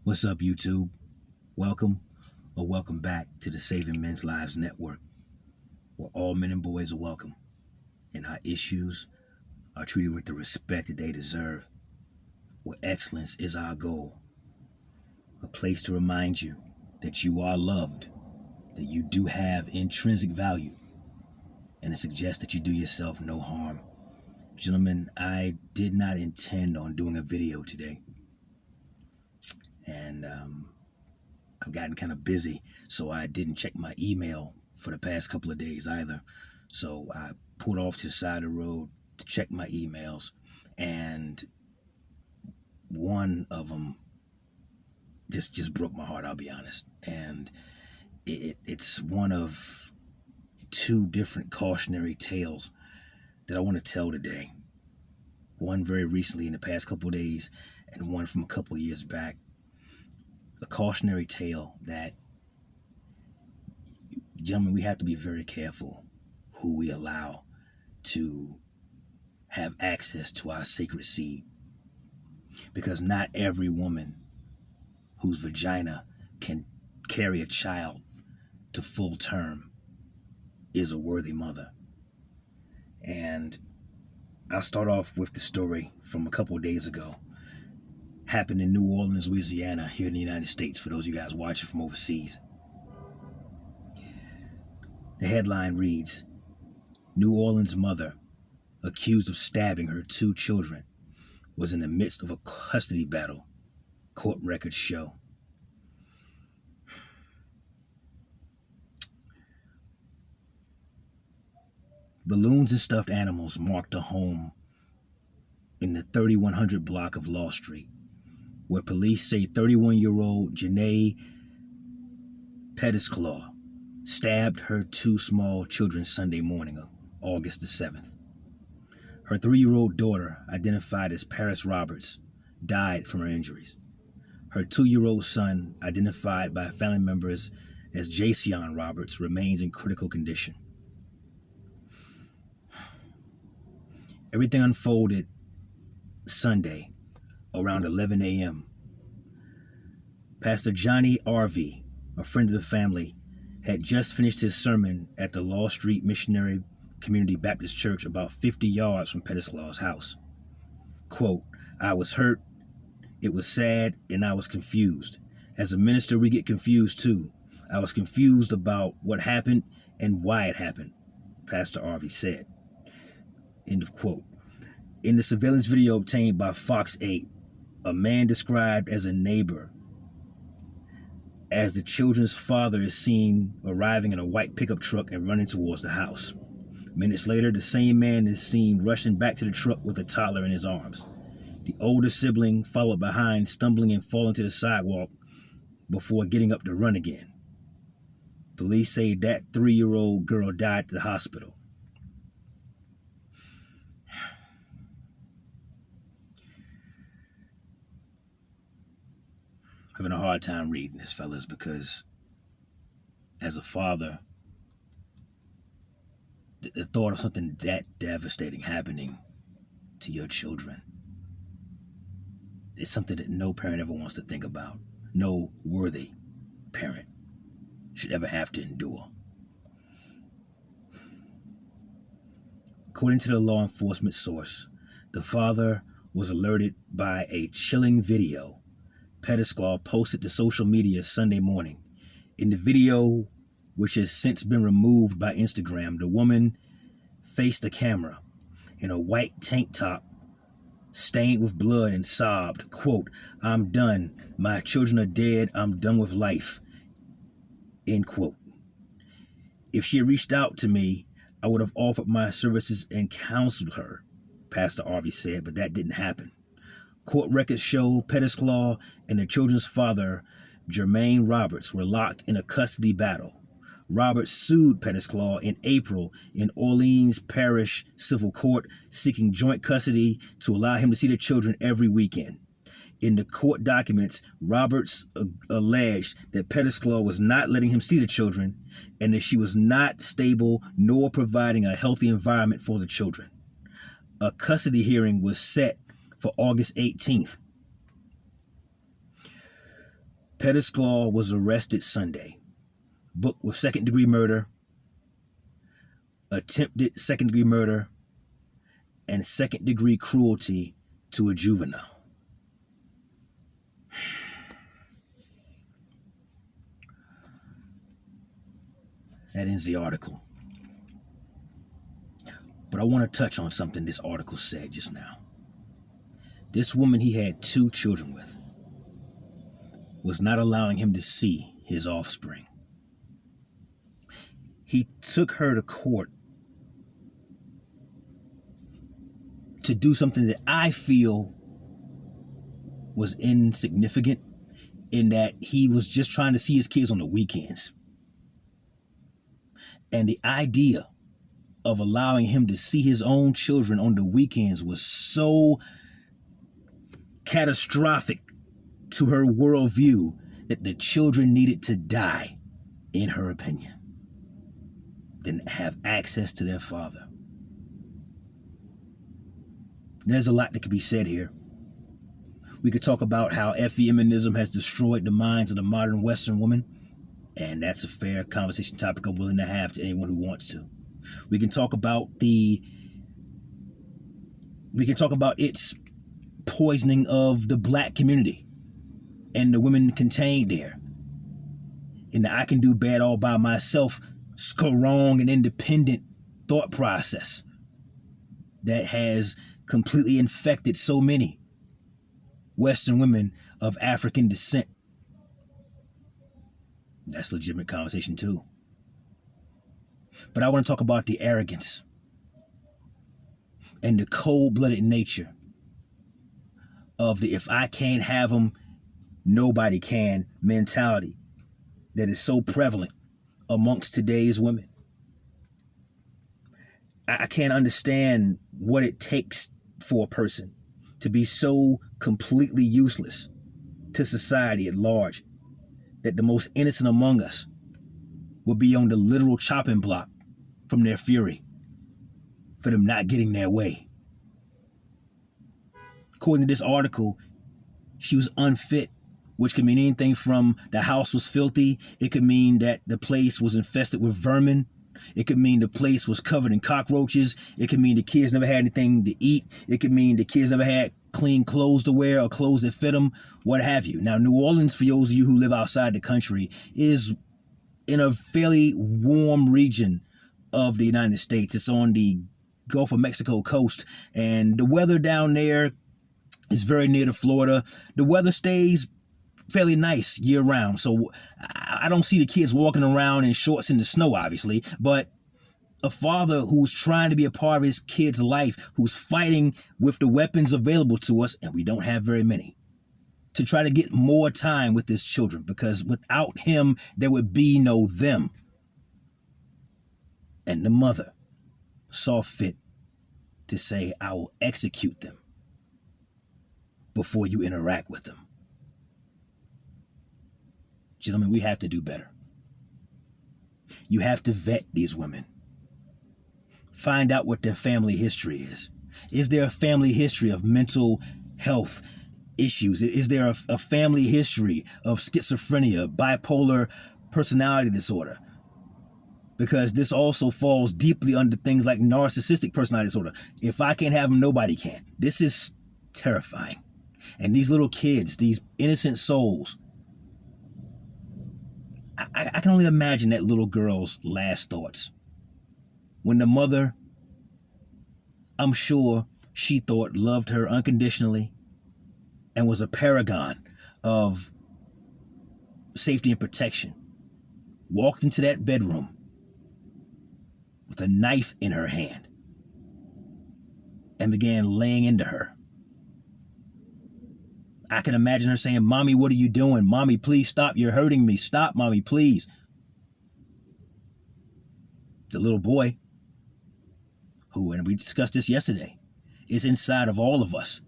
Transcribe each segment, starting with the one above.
What's up, YouTube? Welcome or welcome back to the Saving Men's Lives Network, where all men and boys are welcome and our issues are treated with the respect that they deserve, where excellence is our goal. A place to remind you that you are loved, that you do have intrinsic value, and to suggest that you do yourself no harm. Gentlemen, I did not intend on doing a video today, and I've gotten kind of busy, so I didn't check my email for the past couple of days either. So I pulled off to the side of the road to check my emails, and one of them just broke my heart, I'll be honest. And it's one of two different cautionary tales that I want to tell today. One very recently in the past couple of days, and one from a couple of years back. A cautionary tale that, gentlemen, we have to be very careful who we allow to have access to our sacred seed, because not every woman whose vagina can carry a child to full term is a worthy mother. And I'll start off with the story from a couple of days ago. Happened in New Orleans, Louisiana, here in the United States, for those of you guys watching from overseas. The headline reads, New Orleans mother accused of stabbing her two children was in the midst of a custody battle, court records show. Balloons and stuffed animals marked a home in the 3100 block of Law Street, where police say 31-year-old Janae Pettisclaw stabbed her two small children Sunday morning of August the 7th. Her 3-year-old daughter, identified as Paris Roberts, died from her injuries. Her 2-year-old son, identified by family members as Jason Roberts, remains in critical condition. Everything unfolded Sunday around 11 a.m. Pastor Johnny R.V., a friend of the family, had just finished his sermon at the Law Street Missionary Community Baptist Church about 50 yards from Pettisclaw's house. Quote, I was hurt, it was sad, and I was confused. As a minister, we get confused too. I was confused about what happened and why it happened, Pastor R.V. said. End of quote. In the surveillance video obtained by Fox 8, a man described as a neighbor as the children's father is seen arriving in a white pickup truck and running towards the house. Minutes later, the same man is seen rushing back to the truck with a toddler in his arms. The older sibling followed behind, stumbling and falling to the sidewalk before getting up to run again. Police say that 3-year-old girl died at the hospital. Having a hard time reading this, fellas, because as a father, the thought of something that devastating happening to your children is something that no parent ever wants to think about. No worthy parent should ever have to endure. According to the law enforcement source, the father was alerted by a chilling video Pettisclaw posted to social media Sunday morning. In the video, which has since been removed by Instagram, the woman faced the camera in a white tank top stained with blood and sobbed, quote, I'm done. My children are dead. I'm done with life. End quote. If she had reached out to me, I would have offered my services and counseled her, Pastor R.V. said, but that didn't happen. Court records show Pettisclaw and the children's father, Jermaine Roberts, were locked in a custody battle. Roberts sued Pettisclaw in April in Orleans Parish Civil Court, seeking joint custody to allow him to see the children every weekend. In the court documents, Roberts alleged that Pettisclaw was not letting him see the children and that she was not stable nor providing a healthy environment for the children. A custody hearing was set for August 18th. Pettisclaw was arrested Sunday, booked with second-degree murder, attempted second-degree murder, and second-degree cruelty to a juvenile. That ends the article. But I want to touch on something this article said just now. This woman he had 2 children with was not allowing him to see his offspring. He took her to court to do something that I feel was insignificant, in that he was just trying to see his kids on the weekends. And the idea of allowing him to see his own children on the weekends was so catastrophic to her worldview that the children needed to die, in her opinion, than have access to their father. There's a lot that could be said here. We could talk about how feminism has destroyed the minds of the modern Western woman, and that's a fair conversation topic I'm willing to have to anyone who wants to. We can talk about its poisoning of the black community and the women contained there, in the I can do bad all by myself, strong and independent thought process that has completely infected so many Western women of African descent. That's a legitimate conversation too. But I want to talk about the arrogance and the cold-blooded nature of the if I can't have them, nobody can mentality that is so prevalent amongst today's women. I can't understand what it takes for a person to be so completely useless to society at large that the most innocent among us will be on the literal chopping block from their fury for them not getting their way. According to this article, she was unfit, which could mean anything from the house was filthy. It could mean that the place was infested with vermin. It could mean the place was covered in cockroaches. It could mean the kids never had anything to eat. It could mean the kids never had clean clothes to wear or clothes that fit them, what have you. Now, New Orleans, for those of you who live outside the country, is in a fairly warm region of the United States. It's on the Gulf of Mexico coast, and the weather down there is very near to Florida. The weather stays fairly nice year round, so I don't see the kids walking around in shorts in the snow, obviously, but a father who's trying to be a part of his kid's life, who's fighting with the weapons available to us, and we don't have very many, to try to get more time with his children, because without him, there would be no them. And the mother saw fit to say, I will execute them before you interact with them. Gentlemen, we have to do better. You have to vet these women. Find out what their family history is. Is there a family history of mental health issues? Is there a family history of schizophrenia, bipolar personality disorder? Because this also falls deeply under things like narcissistic personality disorder. If I can't have them, nobody can. This is terrifying. And these little kids, these innocent souls, I can only imagine that little girl's last thoughts. When the mother, I'm sure she thought, loved her unconditionally and was a paragon of safety and protection, walked into that bedroom with a knife in her hand and began laying into her. I can imagine her saying, Mommy, what are you doing? Mommy, please stop. You're hurting me. Stop, Mommy, please. The little boy, who, and we discussed this yesterday, is inside of all of us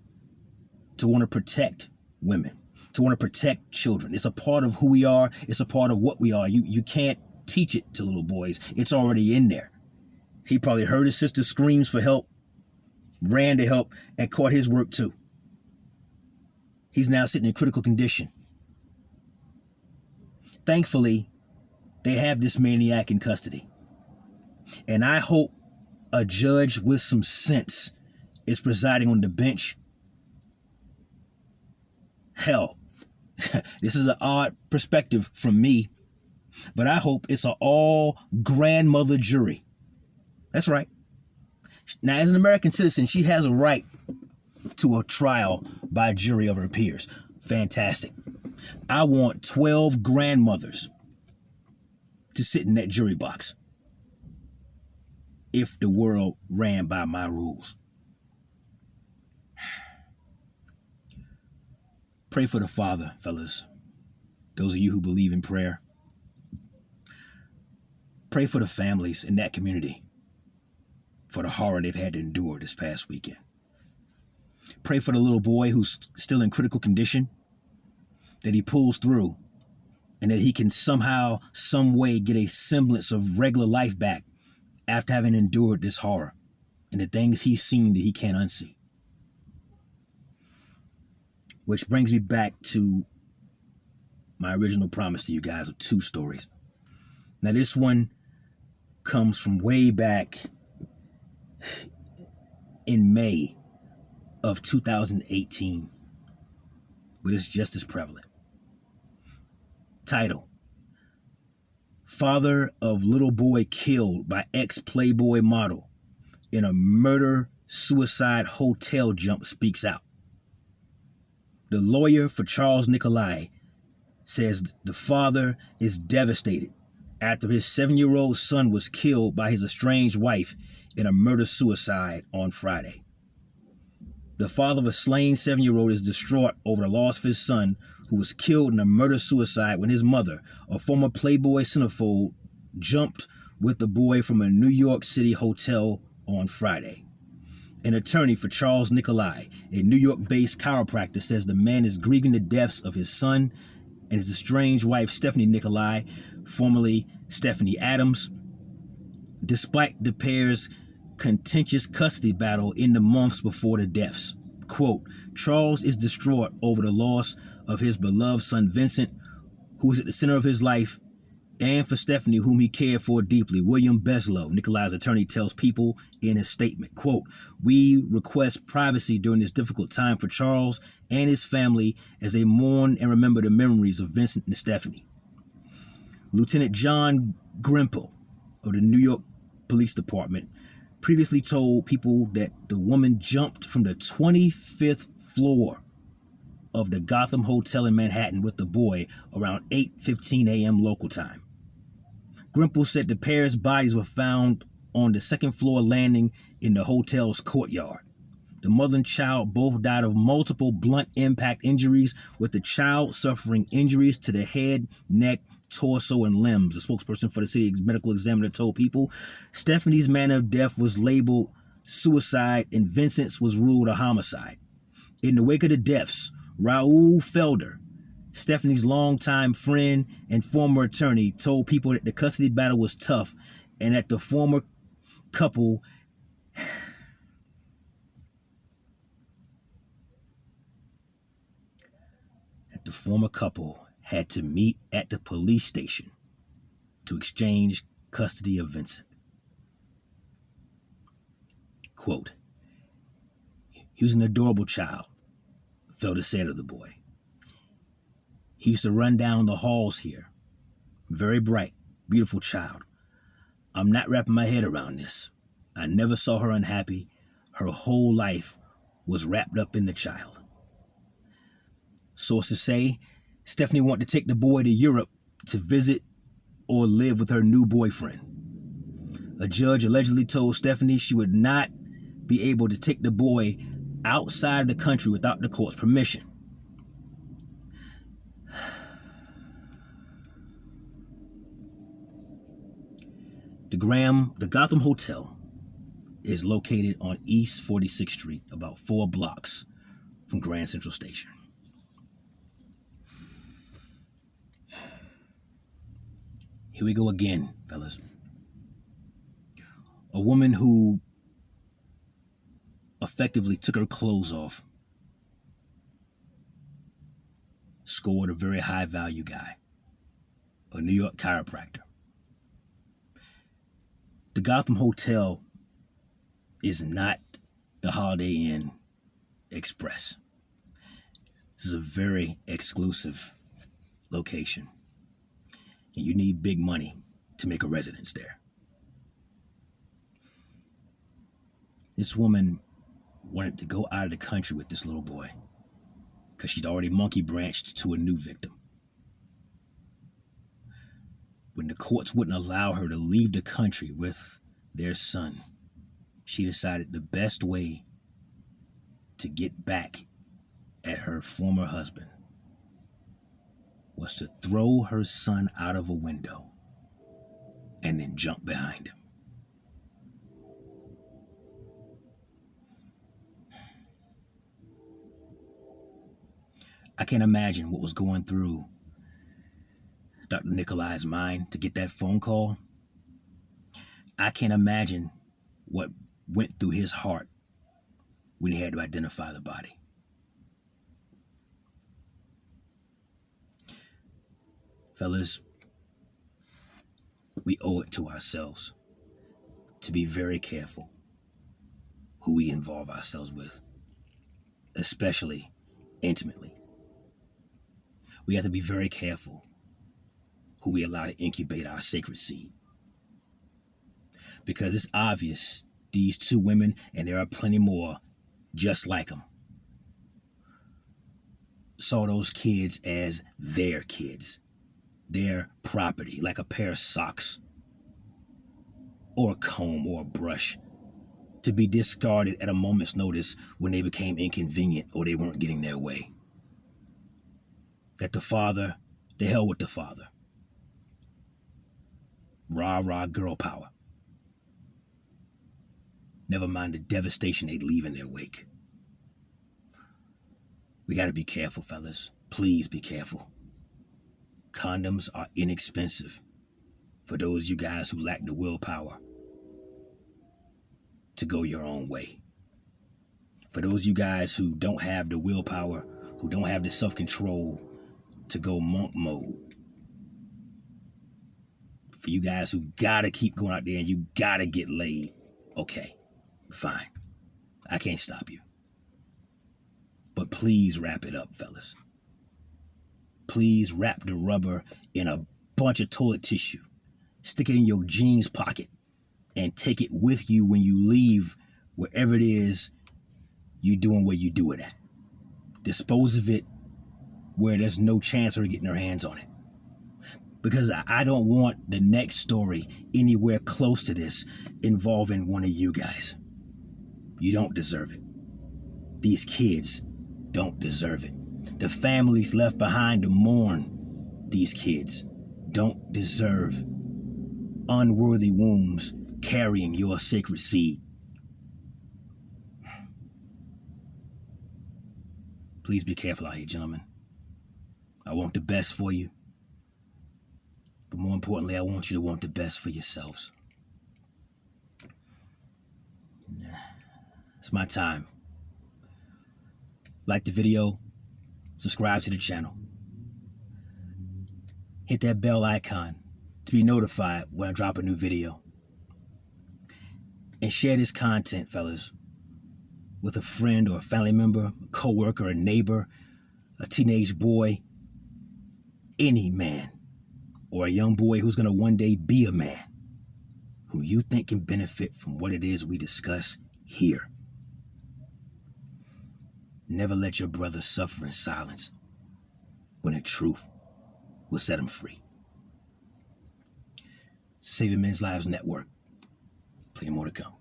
to want to protect women, to want to protect children. It's a part of who we are. It's a part of what we are. You can't teach it to little boys. It's already in there. He probably heard his sister's screams for help, ran to help, and caught his work too. He's now sitting in critical condition. Thankfully, they have this maniac in custody. And I hope a judge with some sense is presiding on the bench. Hell, this is an odd perspective from me, but I hope it's an all grandmother jury. That's right. Now, as an American citizen, she has a right to a trial by a jury of her peers. Fantastic. I want 12 grandmothers to sit in that jury box if the world ran by my rules. Pray for the father, fellas. Those of you who believe in prayer. Pray for the families in that community for the horror they've had to endure this past weekend. Pray for the little boy who's still in critical condition, that he pulls through and that he can somehow, some way get a semblance of regular life back after having endured this horror and the things he's seen that he can't unsee. Which brings me back to my original promise to you guys of 2 stories. Now, this one comes from way back in May of 2018, but it's just as prevalent. Title: Father of little boy killed by ex-Playboy model in a murder-suicide hotel jump speaks out. The lawyer for Charles Nicolai says the father is devastated after his 7-year-old son was killed by his estranged wife in a murder-suicide on Friday. The father of a slain 7-year-old is distraught over the loss of his son, who was killed in a murder-suicide when his mother, a former Playboy centerfold, jumped with the boy from a New York City hotel on Friday. An attorney for Charles Nicolai, a New York-based chiropractor, says the man is grieving the deaths of his son and his estranged wife, Stephanie Nicolai, formerly Stephanie Adams, despite the pair's contentious custody battle in the months before the deaths. Quote, Charles is distraught over the loss of his beloved son Vincent, who was at the center of his life, and for Stephanie, whom he cared for deeply. William Beslow, Nicolai's attorney, tells People in his statement, quote, we request privacy during this difficult time for Charles and his family as they mourn and remember the memories of Vincent and Stephanie. Lieutenant John Grimple of the New York Police Department previously told People that the woman jumped from the 25th floor of the Gotham Hotel in Manhattan with the boy around 8:15 a.m. local time. Grimple said the pair's bodies were found on the second floor landing in the hotel's courtyard. The mother and child both died of multiple blunt impact injuries, with the child suffering injuries to the head, neck, torso, and limbs. A spokesperson for the city medical examiner told People Stephanie's manner of death was labeled suicide and Vincent's was ruled a homicide. In the wake of the deaths, Raoul Felder, Stephanie's longtime friend and former attorney, told People that the custody battle was tough and that the former couple had to meet at the police station to exchange custody of Vincent. Quote, he was an adorable child, Felder said of the boy. He used to run down the halls here. Very bright, beautiful child. I'm not wrapping my head around this. I never saw her unhappy. Her whole life was wrapped up in the child. Sources say Stephanie wanted to take the boy to Europe to visit or live with her new boyfriend. A judge allegedly told Stephanie she would not be able to take the boy outside of the country without the court's permission. The Gotham Hotel is located on East 46th Street, about 4 blocks from Grand Central Station. Here we go again, fellas. A woman who effectively took her clothes off scored a very high value guy. a New York chiropractor. The Gotham Hotel is not the Holiday Inn Express. This is a very exclusive location, and you need big money to make a residence there. This woman wanted to go out of the country with this little boy because she'd already monkey branched to a new victim. When the courts wouldn't allow her to leave the country with their son, she decided the best way to get back at her former husband was to throw her son out of a window and then jump behind him. I can't imagine what was going through Dr. Nikolai's mind to get that phone call. I can't imagine what went through his heart when he had to identify the body. Fellas, we owe it to ourselves to be very careful who we involve ourselves with, especially intimately. We have to be very careful who we allow to incubate our sacred seed. Because it's obvious these two women, and there are plenty more just like them, saw those kids as their kids, their property, like a pair of socks or a comb or a brush, to be discarded at a moment's notice when they became inconvenient or they weren't getting their way. That the father, the hell with the father. Rah, rah, girl power. Never mind the devastation they'd leave in their wake. We gotta be careful, fellas. Please be careful. Condoms are inexpensive for those of you guys who lack the willpower to go your own way. For those of you guys who don't have the willpower, who don't have the self-control to go monk mode. For you guys who gotta keep going out there and you gotta get laid. Okay, fine. I can't stop you. But please wrap it up, fellas. Please wrap the rubber in a bunch of toilet tissue. Stick it in your jeans pocket and take it with you when you leave wherever it is you're doing where you do it at. Dispose of it where there's no chance of her getting her hands on it. Because I don't want the next story anywhere close to this involving one of you guys. You don't deserve it. These kids don't deserve it. The families left behind to mourn these kids don't deserve unworthy wombs carrying your sacred seed. Please be careful out here, gentlemen. I want the best for you. But more importantly, I want you to want the best for yourselves. It's my time. Like the video, subscribe to the channel. Hit that bell icon to be notified when I drop a new video. And share this content, fellas, with a friend or a family member, a coworker, a neighbor, a teenage boy, any man, or a young boy who's going to one day be a man who you think can benefit from what it is we discuss here. Never let your brother suffer in silence when the truth will set him free. Saving Men's Lives Network. Plenty more to come.